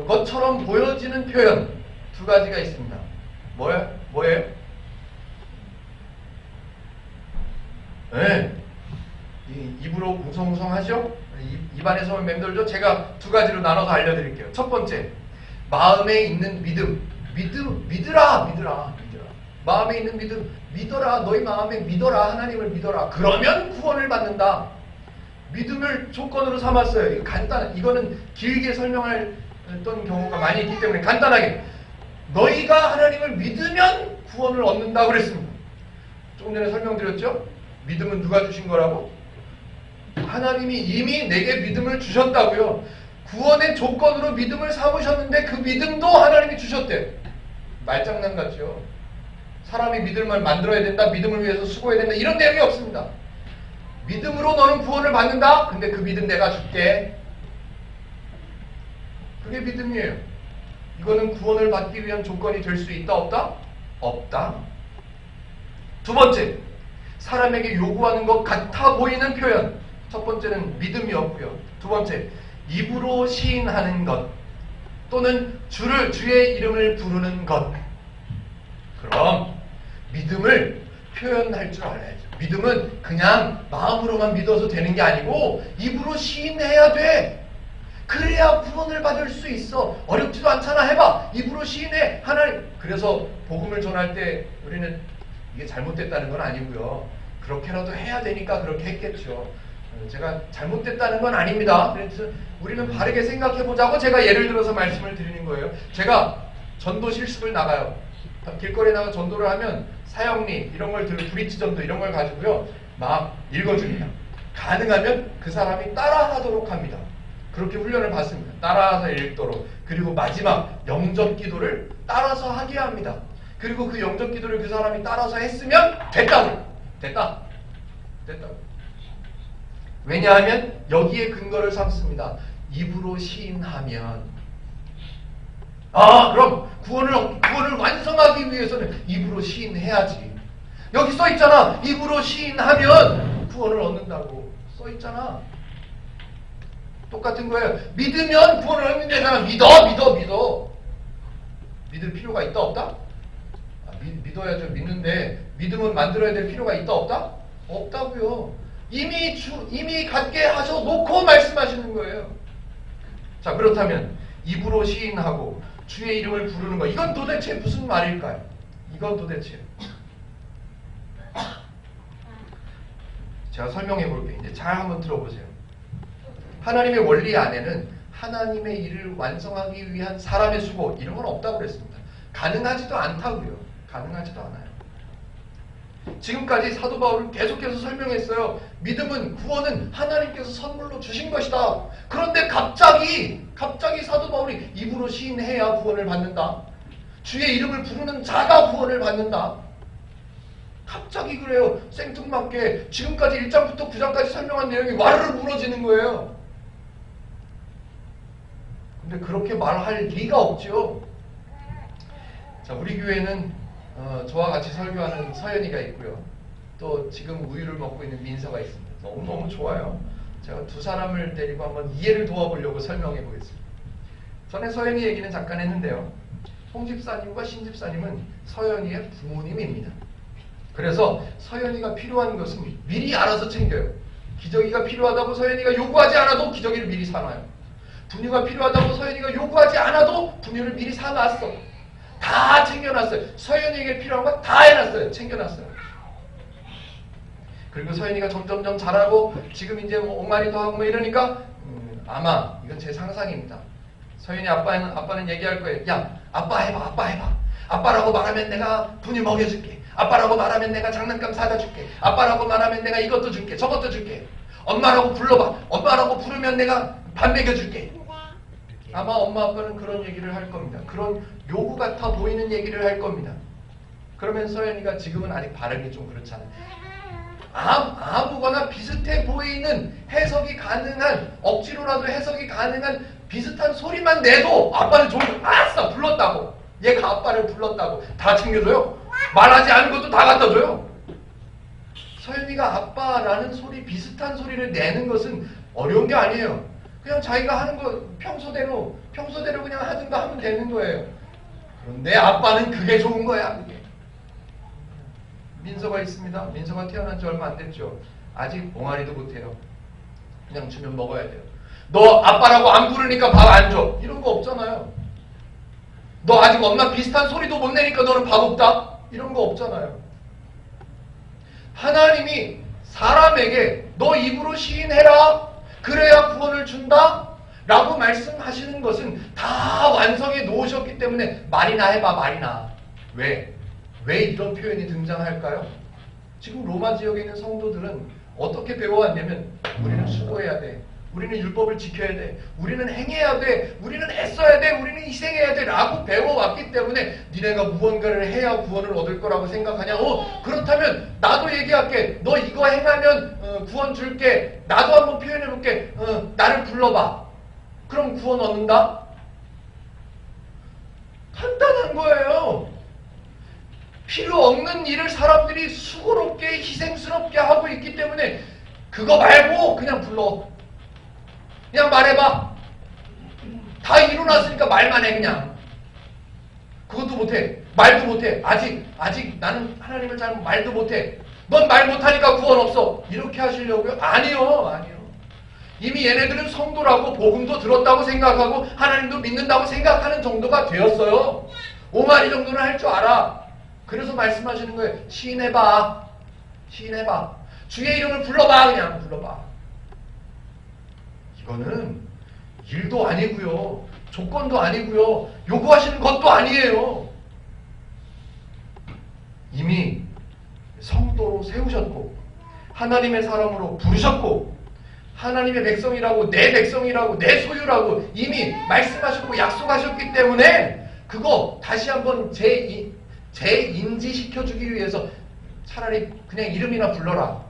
것처럼 보여지는 표현 두 가지가 있습니다. 뭐예요? 네. 입으로 웅성웅성하죠? 입안에서 맴돌죠? 제가 두 가지로 나눠서 알려드릴게요. 첫 번째, 마음에 있는 믿음. 믿으라. 마음에 있는 믿음, 믿어라. 너희 마음에 믿어라. 하나님을 믿어라. 그러면 구원을 받는다. 믿음을 조건으로 삼았어요. 이거는 길게 설명했던 경우가 많이 있기 때문에 간단하게 너희가 하나님을 믿으면 구원을 얻는다고 그랬습니다. 조금 전에 설명드렸죠? 믿음은 누가 주신 거라고? 하나님이 이미 내게 믿음을 주셨다고요. 구원의 조건으로 믿음을 삼으셨는데 그 믿음도 하나님이 주셨대. 말장난 같죠? 사람이 믿음을 만들어야 된다, 믿음을 위해서 수고해야 된다, 이런 내용이 없습니다. 믿음으로 너는 구원을 받는다? 근데 그 믿음 내가 줄게. 그게 믿음이에요. 이거는 구원을 받기 위한 조건이 될 수 있다, 없다? 없다. 두 번째, 사람에게 요구하는 것 같아 보이는 표현. 첫 번째는 믿음이었고요. 두 번째, 입으로 시인하는 것 또는 주의 이름을 부르는 것. 그럼 믿음을 표현할 줄 알아야죠. 믿음은 그냥 마음으로만 믿어서 되는 게 아니고 입으로 시인해야 돼. 그래야 구원을 받을 수 있어. 어렵지도 않잖아. 해봐. 입으로 시인해. 하나님. 그래서 복음을 전할 때 우리는 이게 잘못됐다는 건 아니고요. 그렇게라도 해야 되니까 그렇게 했겠죠. 제가 잘못됐다는 건 아닙니다. 그래서 우리는 바르게 생각해보자고 제가 예를 들어서 말씀을 드리는 거예요. 제가 전도 실습을 나가요. 길거리에 나가 전도를 하면 사형리 이런 걸 들고 브릿지 전도 이런 걸 가지고요 막 읽어줍니다. 가능하면 그 사람이 따라하도록 합니다. 그렇게 훈련을 받습니다. 따라서 읽도록. 그리고 마지막 영접 기도를 따라서 하게 합니다. 그리고 그 영접 기도를 그 사람이 따라서 했으면 됐다. 됐다고. 왜냐하면 여기에 근거를 삼습니다. 입으로 시인하면 그럼 구원을 완성하기 위해서는 입으로 시인해야지. 여기 써있잖아. 입으로 시인하면 구원을 얻는다고 써있잖아. 똑같은 거예요. 믿으면 구원을 얻는 데잖아. 믿어. 믿을 필요가 있다 없다? 믿어야죠. 믿는데 믿음은 만들어야 될 필요가 있다 없다? 없다고요. 이미 갖게 하셔놓고 말씀하시는 거예요. 자, 그렇다면 입으로 시인하고 주의 이름을 부르는 거, 이건 도대체 무슨 말일까요? 이건 도대체 제가 설명해 볼게요. 이제 잘 한번 들어보세요. 하나님의 원리 안에는 하나님의 일을 완성하기 위한 사람의 수고, 이런 건 없다고 그랬습니다. 가능하지도 않다고요. 가능하지도 않아요. 지금까지 사도 바울은 계속해서 설명했어요. 믿음은, 구원은 하나님께서 선물로 주신 것이다. 그런데 갑자기 사도 바울이 입으로 시인해야 구원을 받는다. 주의 이름을 부르는 자가 구원을 받는다. 갑자기 그래요. 생뚱맞게 지금까지 1장부터 9장까지 설명한 내용이 와르르 무너지는 거예요. 근데 그렇게 말할 리가 없죠. 자, 우리 교회는 저와 같이 설교하는 서연이가 있고요. 또 지금 우유를 먹고 있는 민서가 있습니다. 너무너무 좋아요. 제가 두 사람을 데리고 한번 이해를 도와보려고 설명해 보겠습니다. 전에 서연이 얘기는 잠깐 했는데요. 홍 집사님과 신 집사님은 서연이의 부모님입니다. 그래서 서연이가 필요한 것은 미리 알아서 챙겨요. 기저귀가 필요하다고 서연이가 요구하지 않아도 기저귀를 미리 사놔요. 분유가 필요하다고 서연이가 요구하지 않아도 분유를 미리 사놨어. 다 챙겨놨어요. 서연이에게 필요한 거 다 해놨어요. 챙겨놨어요. 그리고 서연이가 점점점 자라고 지금 이제 뭐 옥마리도 하고 뭐 이러니까 아마 이건 제 상상입니다. 서연이 아빠는 얘기할 거예요. 야, 아빠 해봐. 아빠라고 말하면 내가 분유 먹여줄게. 아빠라고 말하면 내가 장난감 사다 줄게. 아빠라고 말하면 내가 이것도 줄게. 저것도 줄게. 엄마라고 불러봐. 엄마라고 부르면 내가 밥 먹여줄게. 아마 엄마 아빠는 그런 얘기를 할 겁니다. 그런 요구 같아 보이는 얘기를 할 겁니다. 그러면 서연이가 지금은 아직 발음이 좀 그렇잖아요. 아무거나 비슷해 보이는 해석이 가능한, 억지로라도 해석이 가능한 비슷한 소리만 내도 아빠는 좋은, 아싸 불렀다고, 얘가 아빠를 불렀다고 다 챙겨줘요. 말하지 않은 것도 다 갖다 줘요. 서연이가 아빠라는 소리, 비슷한 소리를 내는 것은 어려운 게 아니에요. 그냥 자기가 하는 거 평소대로 그냥 하든가 하면 되는 거예요. 그런데 아빠는 그게 좋은 거야. 그게. 민서가 있습니다. 민서가 태어난 지 얼마 안 됐죠. 아직 옹알이도 못해요. 그냥 주면 먹어야 돼요. 너 아빠라고 안 부르니까 밥 안 줘. 이런 거 없잖아요. 너 아직 엄마 비슷한 소리도 못 내니까 너는 밥 없다. 이런 거 없잖아요. 하나님이 사람에게 너 입으로 시인해라. 그래야 구원을 준다. 라고 말씀하시는 것은 다 완성해 놓으셨기 때문에 말이나 해봐. 말이나. 왜 이런 표현이 등장할까요? 지금 로마 지역에 있는 성도들은 어떻게 배워왔냐면 우리는 수고해야 돼. 우리는 율법을 지켜야 돼. 우리는 행해야 돼. 우리는 애써야 돼. 우리는 희생해야 돼. 라고 배워왔기 때문에 니네가 무언가를 해야 구원을 얻을 거라고 생각하냐? 그렇다면 나도 얘기할게. 너 이거 행하면 구원 줄게. 나도 한번 표현해볼게. 나를 불러봐. 그럼 구원 얻는다? 간단한 거예요. 필요 없는 일을 사람들이 수고롭게 희생스럽게 하고 있기 때문에 그거 말고 그냥 불러. 그냥 말해봐. 다 이루어놨으니까 말만 해. 그냥 그것도 못해. 말도 못해. 아직 나는 하나님을 잘 말도 못해. 넌 말 못하니까 구원 없어. 이렇게 하시려고요? 아니요. 이미 얘네들은 성도라고 복음도 들었다고 생각하고 하나님도 믿는다고 생각하는 정도가 되었어요. 5마리 정도는 할 줄 알아. 그래서 말씀하시는 거예요. 시인해봐. 주의 이름을 불러봐. 그냥 불러봐. 이거는 일도 아니고요. 조건도 아니고요. 요구하시는 것도 아니에요. 이미 성도로 세우셨고 하나님의 사람으로 부르셨고 하나님의 백성이라고, 내 백성이라고, 내 소유라고 이미 말씀하셨고 약속하셨기 때문에 그거 다시 한번 재인지시켜주기 위해서 차라리 그냥 이름이나 불러라.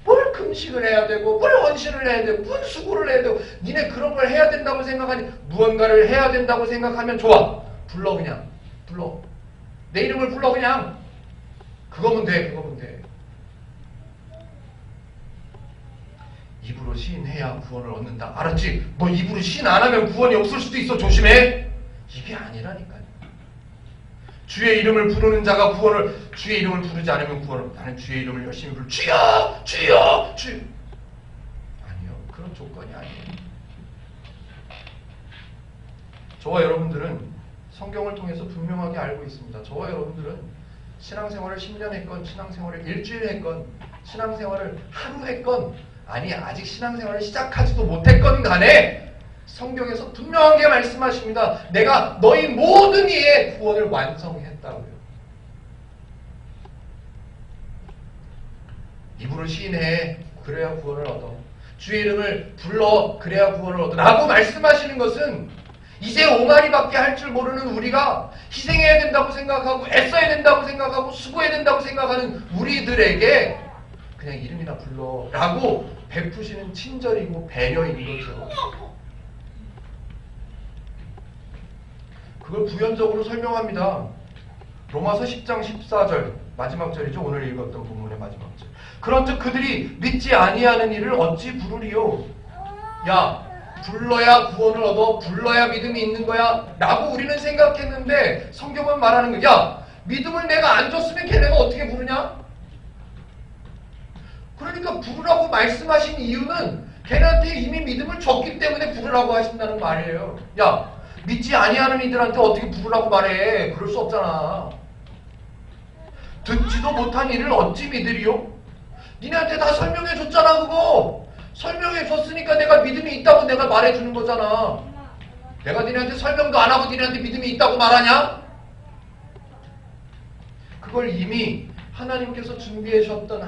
뭘 금식을 해야 되고 뭘 헌신을 해야 되고 뭘 수고를 해야 되고 니네 그런 걸 해야 된다고 생각하니 무언가를 해야 된다고 생각하면 좋아. 불러 그냥. 불러. 내 이름을 불러 그냥. 그거면 돼. 그거면 돼. 입으로 시인해야 구원을 얻는다. 알았지? 너 입으로 시인 안 하면 구원이 없을 수도 있어. 조심해. 이게 아니라니까요. 주의 이름을 부르는 자가 구원을, 주의 이름을 부르지 않으면 구원을, 나는 주의 이름을 열심히 부르, 주여! 주여! 주여! 아니요. 그런 조건이 아니에요. 저와 여러분들은 성경을 통해서 분명하게 알고 있습니다. 저와 여러분들은 신앙생활을 10년 했건, 신앙생활을 일주일 했건, 신앙생활을 하루 했건, 아니 아직 신앙생활을 시작하지도 못했건 간에 성경에서 분명하게 말씀하십니다. 내가 너희 모든 이의 구원을 완성했다고요. 입으로 시인해. 그래야 구원을 얻어. 주의 이름을 불러. 그래야 구원을 얻어. 라고 말씀하시는 것은 이제 오마리밖에 할 줄 모르는 우리가 희생해야 된다고 생각하고 애써야 된다고 생각하고 수고해야 된다고 생각하는 우리들에게 그냥 이름이나 불러 라고 베푸시는 친절이고 배려인 거죠. 그걸 부연적으로 설명합니다. 로마서 10장 14절 마지막 절이죠. 오늘 읽었던 본문의 마지막 절. 그런즉 그들이 믿지 아니하는 이를 어찌 부르리요. 야, 불러야 구원을 얻어. 불러야 믿음이 있는 거야 라고 우리는 생각했는데 성경은 말하는 거야. 야, 믿음을 내가 안 줬으면 걔네가 어떻게 부르냐? 그러니까 부르라고 말씀하신 이유는 걔네한테 이미 믿음을 줬기 때문에 부르라고 하신다는 말이에요. 야, 믿지 아니하는 이들한테 어떻게 부르라고 말해. 그럴 수 없잖아. 듣지도 못한 이를 어찌 믿으리요? 니네한테 다 설명해 줬잖아. 그거 설명해 줬으니까 내가 믿음이 있다고 내가 말해주는 거잖아. 내가 니네한테 설명도 안 하고 니네한테 믿음이 있다고 말하냐? 그걸 이미 하나님께서 준비하셨던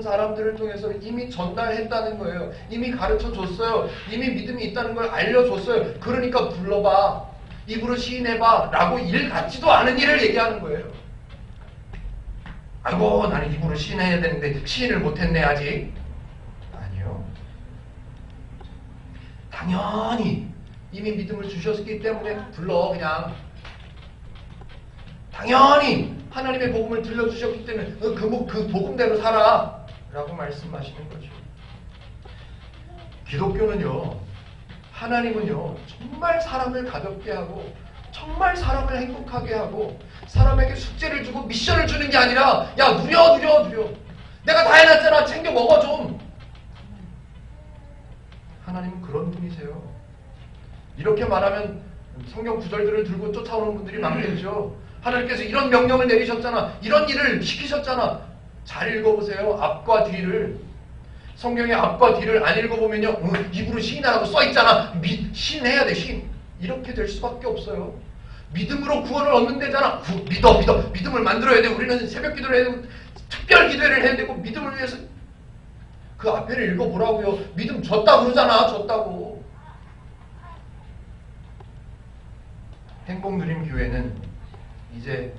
사람들을 통해서 이미 전달했다는 거예요. 이미 가르쳐 줬어요. 이미 믿음이 있다는 걸 알려줬어요. 그러니까 불러봐. 입으로 시인해봐. 라고 일 같지도 않은 일을 얘기하는 거예요. 아이고, 나는 입으로 시인해야 되는데 시인을 못했네 아직. 아니요. 당연히 이미 믿음을 주셨기 때문에 불러 그냥. 당연히 하나님의 복음을 들려주셨기 때문에 그 복음대로 살아 라고 말씀하시는 거죠. 기독교는요, 하나님은요 정말 사람을 가볍게 하고 정말 사람을 행복하게 하고 사람에게 숙제를 주고 미션을 주는 게 아니라 야, 누려 내가 다 해놨잖아. 챙겨 먹어 좀. 하나님은 그런 분이세요. 이렇게 말하면 성경 구절들을 들고 쫓아오는 분들이 많겠죠. 하나님께서 이런 명령을 내리셨잖아. 이런 일을 시키셨잖아. 잘 읽어보세요. 앞과 뒤를. 성경의 앞과 뒤를 안 읽어보면요. 입으로 시인하라고 써있잖아. 시인해야 돼. 시인. 이렇게 될 수밖에 없어요. 믿음으로 구원을 얻는 데잖아. 믿어. 믿음을 만들어야 돼. 우리는 새벽 기도를 해야 되고 특별 기도를 해야 되고 믿음을 위해서 그 앞에를 읽어보라고요. 믿음 줬다 그러잖아. 줬다고. 행복누림 교회는 이제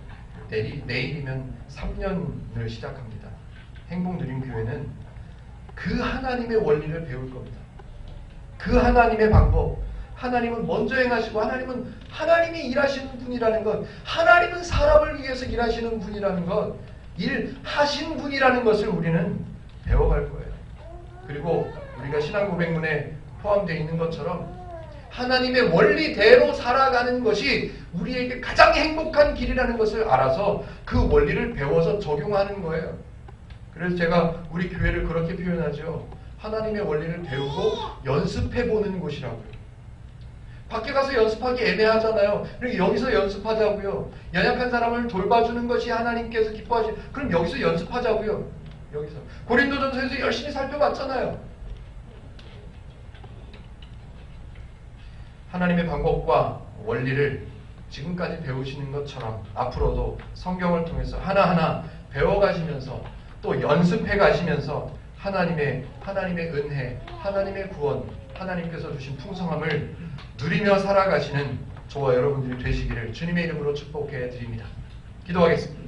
내일이면 3년을 시작합니다. 행복누림교회는 그 하나님의 원리를 배울 겁니다. 그 하나님의 방법. 하나님은 먼저 행하시고 하나님은 하나님이 일하시는 분이라는 것, 하나님은 사람을 위해서 일하시는 분이라는 것, 일하신 분이라는 것을 우리는 배워갈 거예요. 그리고 우리가 신앙고백문에 포함되어 있는 것처럼 하나님의 원리대로 살아가는 것이 우리에게 가장 행복한 길이라는 것을 알아서 그 원리를 배워서 적용하는 거예요. 그래서 제가 우리 교회를 그렇게 표현하죠. 하나님의 원리를 배우고 연습해보는 곳이라고요. 밖에 가서 연습하기 애매하잖아요. 그러니까 여기서 연습하자고요. 연약한 사람을 돌봐주는 것이 하나님께서 기뻐하시는, 그럼 여기서 연습하자고요. 여기서 고린도전서에서 열심히 살펴봤잖아요. 하나님의 방법과 원리를 지금까지 배우시는 것처럼 앞으로도 성경을 통해서 하나하나 배워가시면서 또 연습해가시면서 하나님의 은혜, 하나님의 구원, 하나님께서 주신 풍성함을 누리며 살아가시는 저와 여러분들이 되시기를 주님의 이름으로 축복해 드립니다. 기도하겠습니다.